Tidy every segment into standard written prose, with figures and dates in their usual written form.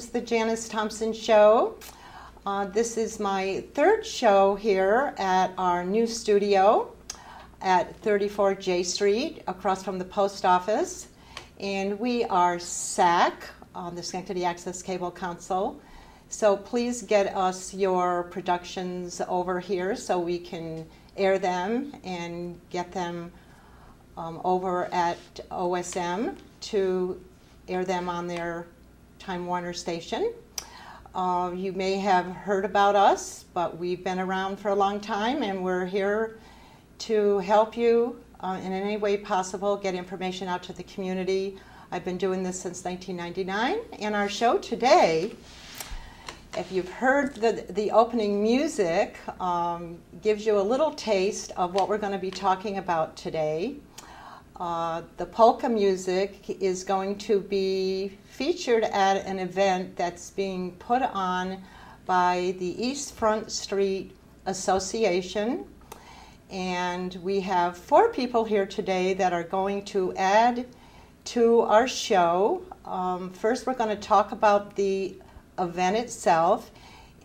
is the Janice Thompson Show. This is my third show here at our new studio at 34 J Street, across from the post office. And we are SAC, the Schenectady Access Cable Council. So please get us your productions over here so we can air them and get them over at OSM to air them on their Time Warner station. You may have heard about us, but we've been around for a long time, and we're here to help you in any way possible get information out to the community. I've been doing this since 1999, and our show today, if you've heard the opening music, gives you a little taste of what we're going to be talking about today. The polka music is going to be featured at an event that's being put on by the East Front Street Association. And we have 4 people here today that are going to add to our show. First, we're going to talk about the event itself.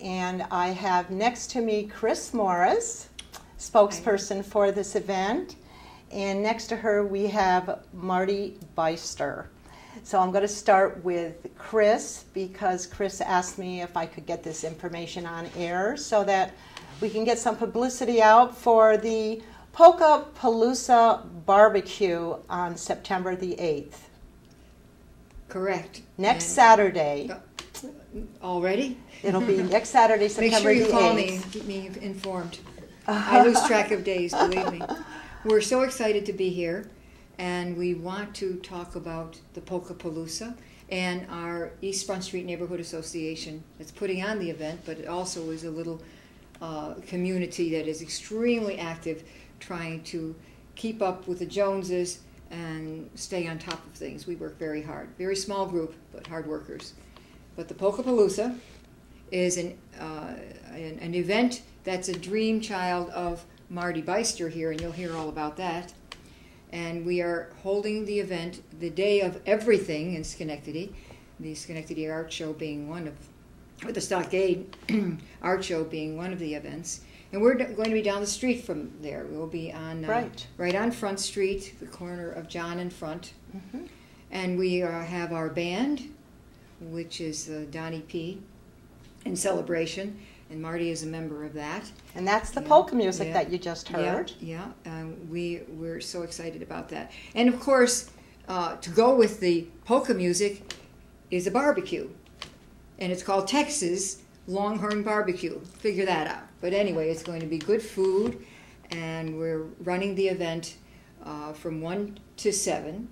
And I have next to me Chris Morris, spokesperson for this event. And next to her, we have Marty Beister. So I'm going to start with Chris, because Chris asked me if I could get this information on air so that we can get some publicity out for the Polka Palooza barbecue on September the 8th. Correct. Next Saturday. Already? It'll be next Saturday, September the 8th. Make sure you call me and keep me informed. I lose track of days, believe me. We're so excited to be here, and we want to talk about the Polka Palooza and our East Front Street Neighborhood Association that's putting on the event, but it also is a little community that is extremely active, trying to keep up with the Joneses and stay on top of things. We work very hard. Very small group, but hard workers. But the Polka Palooza is an event that's a dream child of Marty Beister here, and you'll hear all about that. And we are holding the event the day of everything in Schenectady, the Schenectady Art Show being one of, or the Stockade Art Show being one of the events. And we're going to be down the street from there. We'll be on right on Front Street, the corner of John and Front. Mm-hmm. And we have our band, which is Donnie P. in celebration. And Marty is a member of that. And that's the polka music that you just heard. Yeah. We're so excited about that. And of course, to go with the polka music is a barbecue. And it's called Texas Longhorn Barbecue. Figure that out. But anyway, it's going to be good food. And we're running the event from 1 to 7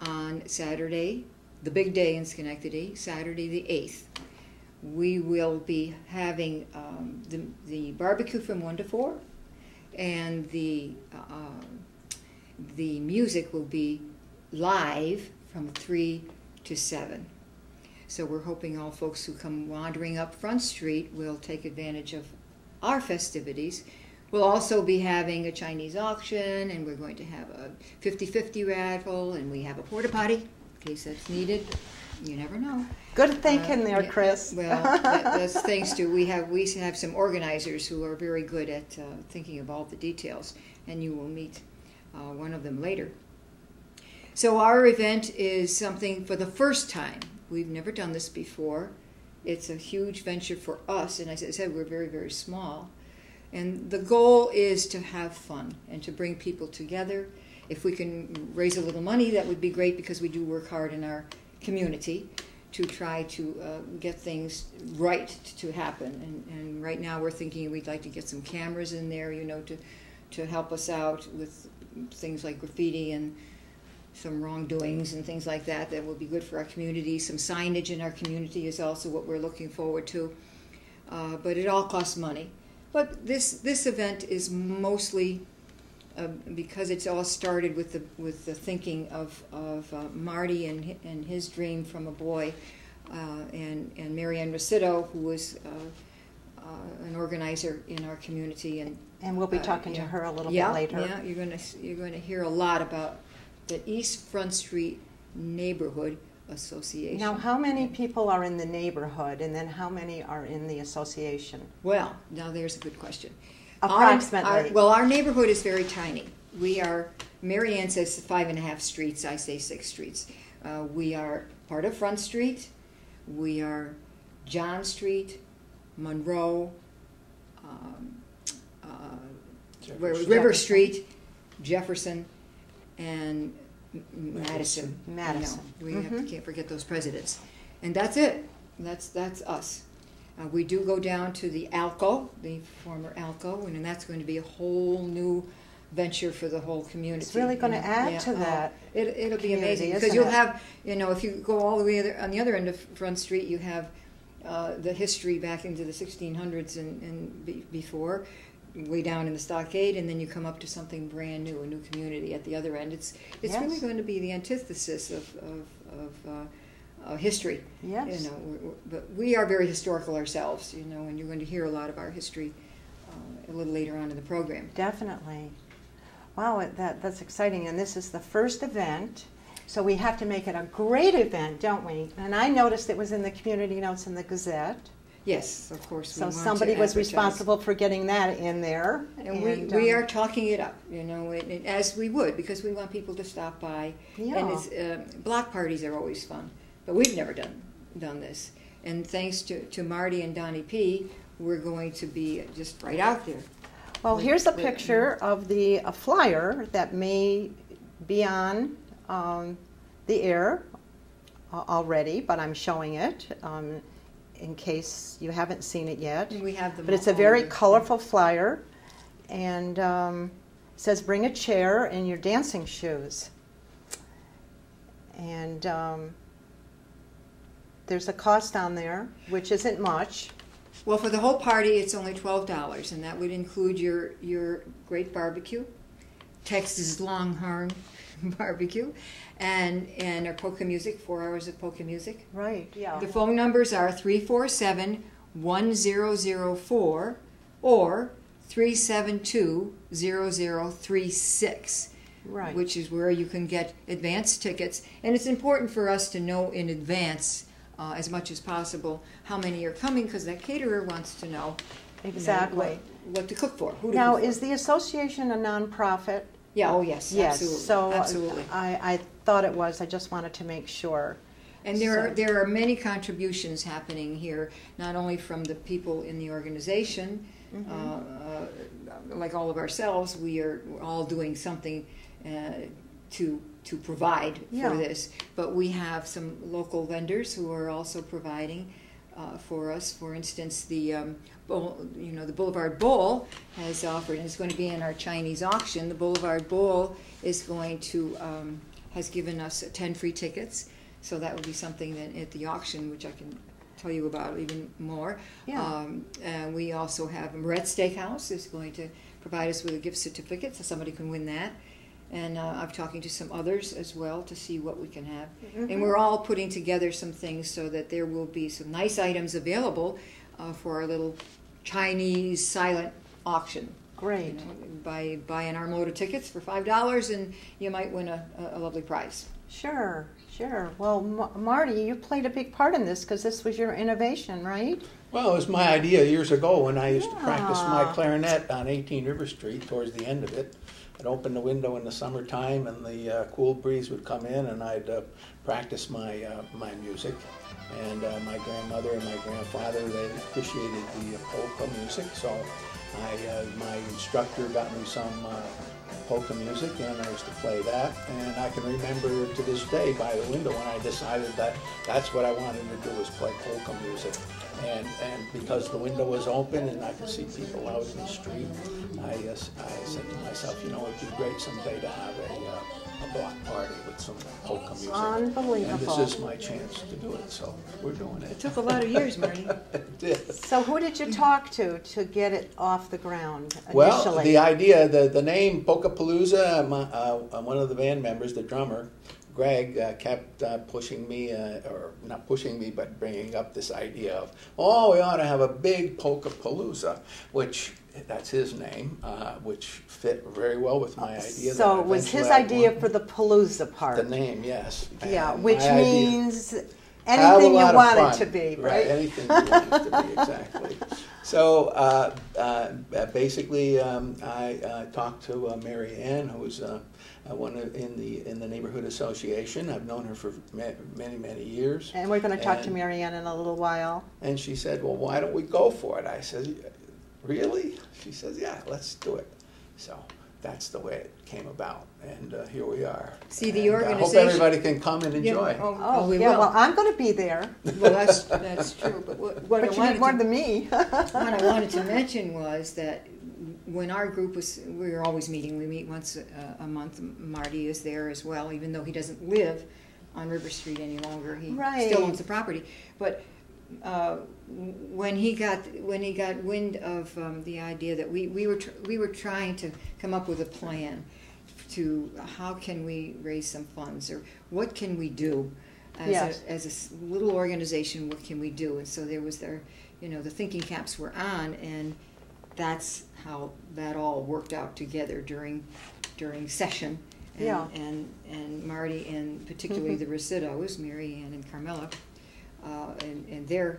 on Saturday, the big day in Schenectady, Saturday the 8th. We will be having the barbecue from 1 to 4, and the music will be live from 3 to 7. So we're hoping all folks who come wandering up Front Street will take advantage of our festivities. We'll also be having a Chinese auction, and we're going to have a 50-50 raffle, and we have a porta potty in case that's needed. You never know. Good thinking there, Chris. Well, that's thanks to we have some organizers who are very good at thinking of all the details, and you will meet one of them later. So our event is something for the first time. We've never done this before. It's a huge venture for us, and as I said, we're very, very small. And the goal is to have fun and to bring people together. If we can raise a little money, that would be great, because we do work hard in our community to try to get things right to happen. And right now we're thinking we'd like to get some cameras in there, to help us out with things like graffiti and some wrongdoings and things like that. That will be good for our community. Some signage in our community is also what we're looking forward to. But it all costs money. But this event is mostly because it's all started with the thinking of Marty and his dream from a boy, and Marianne Rosito, who was an organizer in our community, and we'll be talking to her a little bit later. Yeah, you're going to hear a lot about the East Front Street Neighborhood association. Now, how many people are in the neighborhood, and then how many are in the association? Well, now there's a good question. Approximately. Our neighborhood is very tiny. We are, Mary Ann says 5.5 streets, I say 6 streets. We are part of Front Street, we are John Street, Monroe, River Street, Jefferson, and Madison. Madison. We can't forget those presidents. And that's it. That's us. We do go down to the Alco, the former Alco, and that's going to be a whole new venture for the whole community. It's really going to add to that. It'll be amazing because you'll have, if you go all the way on the other end of Front Street, you have the history back into the 1600s and before, way down in the stockade, and then you come up to something brand new, a new community at the other end. It's really going to be the antithesis of history. Yes. But we are very historical ourselves, and you're going to hear a lot of our history a little later on in the program. Definitely. Wow, that's exciting. And this is the first event, so we have to make it a great event, don't we? And I noticed it was in the community notes in the Gazette. Yes, of course. So somebody was responsible for getting that in there. And we are talking it up, as we would, because we want people to stop by. Yeah. And block parties are always fun, but we've never done this. And thanks to Marty and Donnie P., we're going to be just right out there. Well, here's a picture of the flyer that may be on the air already, but I'm showing it. In case you haven't seen it yet. And we have them. But it's a very colorful flyer, and it says bring a chair and your dancing shoes. And there's a cost on there, which isn't much. Well, for the whole party, it's only $12, and that would include your great barbecue, Texas Longhorn barbecue, and our polka music, 4 hours of polka music. Right, yeah. The phone numbers are 347-1004 or 372-0036, right, which is where you can get advance tickets. And it's important for us to know in advance, as much as possible, how many are coming, because that caterer wants to know exactly what to cook for. Who to now, cook for. is the association a nonprofit? Yeah, oh yes, absolutely. So absolutely. I thought it was. I just wanted to make sure. And there are many contributions happening here, not only from the people in the organization, like all of ourselves. We're all doing something to provide for this, but we have some local vendors who are also providing for us. For instance, the the Boulevard Bowl has offered, and it's going to be in our Chinese auction. The Boulevard Bowl is going to has given us 10 free tickets, so that would be something that at the auction, which I can tell you about even more. Yeah. And we also have Moretz Steakhouse is going to provide us with a gift certificate, so somebody can win that. And I'm talking to some others as well to see what we can have. And we're all putting together some things so that there will be some nice items available for our little Chinese silent auction. Great. Buy an armload of tickets for $5 and you might win a lovely prize. Sure, sure. Well, Marty, you played a big part in this because this was your innovation, right? Well, it was my idea years ago when I used to practice my clarinet on 18 River Street towards the end of it. I'd open the window in the summertime and the cool breeze would come in and I'd practice my music. And my grandmother and my grandfather, they appreciated the polka music, so my instructor got me some polka music and I used to play that. And I can remember to this day by the window when I decided that that's what I wanted to do was play polka music. And because the window was open and I could see people out in the street, I said to myself, it'd be great someday to have a block party with some polka music. Unbelievable. And this is my chance to do it, so we're doing it. It took a lot of years, Marty. It did. So who did you talk to get it off the ground initially? Well, the idea, the name Polkapalooza, one of the band members, the drummer, Greg kept pushing me, or not pushing me, but bringing up this idea of, oh, we ought to have a big Polka-Palooza, which, that's his name, which fit very well with my idea. So it was his idea for the Palooza part. The name, yes. Yeah, And which my idea, means anything you want it to be, right? Anything you want it to be, exactly. So basically, I talked to Mary Ann, who's one in the neighborhood association. I've known her for many years. And we're going to talk to Mary Ann in a little while. And she said, "Well, why don't we go for it?" I said, "Really?" She says, "Yeah, let's do it." So that's the way it came about, and here we are. See, the organization. I hope everybody can come and enjoy. Yeah, we yeah. will. Well, I'm going to be there. Well, that's true. But what But I you need wanted more to, than me. what I wanted to mention was that when our group we were always meeting. We meet once a month. Marty is there as well, even though he doesn't live on River Street any longer. He still owns the property, but. When he got wind of the idea that we were trying to come up with a plan to how can we raise some funds, or what can we do as a little organization, what can we do? And so there was the thinking caps were on, and that's how that all worked out together during session. And Marty, and particularly the Recitos, Mary Ann and Carmela, and their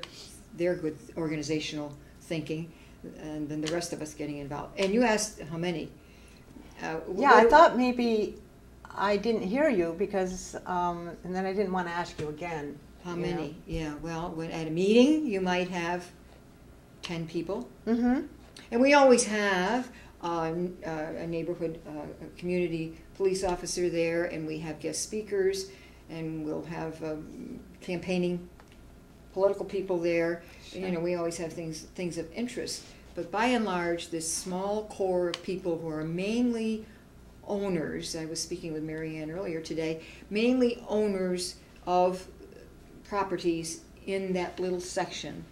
good organizational thinking, and then the rest of us getting involved. And you asked how many. I thought maybe I didn't hear you because, and then I didn't want to ask you again. How many? Yeah, well, at a meeting you might have 10 people. Mm-hmm. And we always have a neighborhood community police officer there, and we have guest speakers, and we'll have campaigning political people there. Sure. We always have things of interest. But by and large, this small core of people who are mainly owners, I was speaking with Mary Ann earlier today, mainly owners of properties in that little section.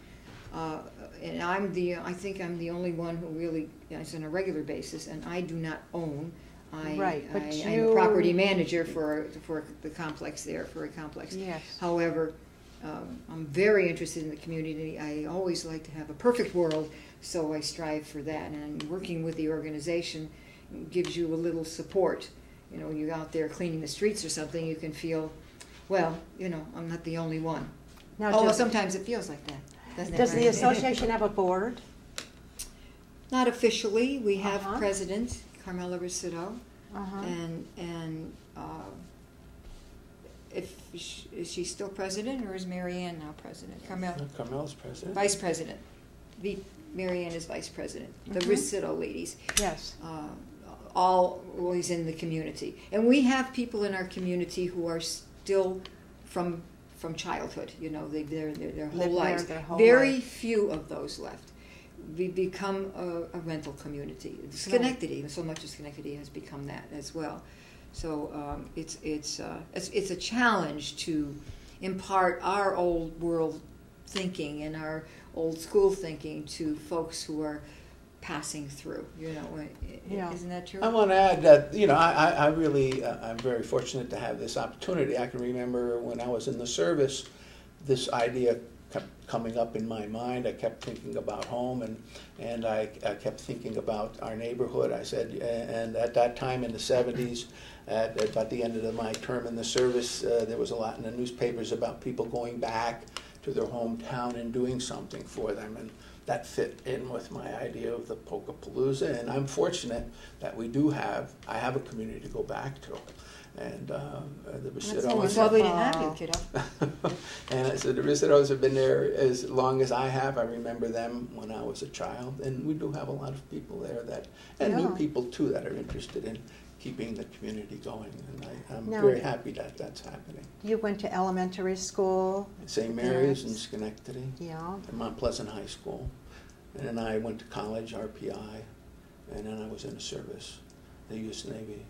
And I think I'm the only one who really is on a regular basis, and I do not own. I'm a property manager for the complex there, for a complex. Yes. However, I'm very interested in the community. I always like to have a perfect world, so I strive for that. And working with the organization gives you a little support. You're out there cleaning the streets or something, you can feel, well, I'm not the only one. Now, sometimes it feels like that. Does the association have a board? Not officially. We have president, Carmela Ricito, and is she still president, or is Mary Ann now president? Carmela's president. Vice president. Mary Ann is vice president. The Ricito ladies. Yes. Always in the community, and we have people in our community who are still from childhood. Their whole lives. Very few of those left. We become a rental community. Schenectady, so much of Schenectady has become that as well. So it's a challenge to impart our old world thinking and our old school thinking to folks who are passing through. Isn't that true? I want to add that I really I'm very fortunate to have this opportunity. I can remember when I was in the service, this idea kept coming up in my mind. I kept thinking about home, and I kept thinking about our neighborhood. I said, and at that time in the 70s, at about the end of my term in the service, there was a lot in the newspapers about people going back to their hometown and doing something for them, and that fit in with my idea of the Polka-Palooza. And I'm fortunate that I have a community to go back to. And the Ricitos. It's lovely to have you, kiddo. And so the Ricitos have been there as long as I have. I remember them when I was a child, and we do have a lot of people there and new people too that are interested in keeping the community going. And I'm very happy that that's happening. You went to elementary school? St. Mary's in Schenectady. Yeah. And Mount Pleasant High School. And then I went to college, RPI, and then I was in the service, the U.S. Navy.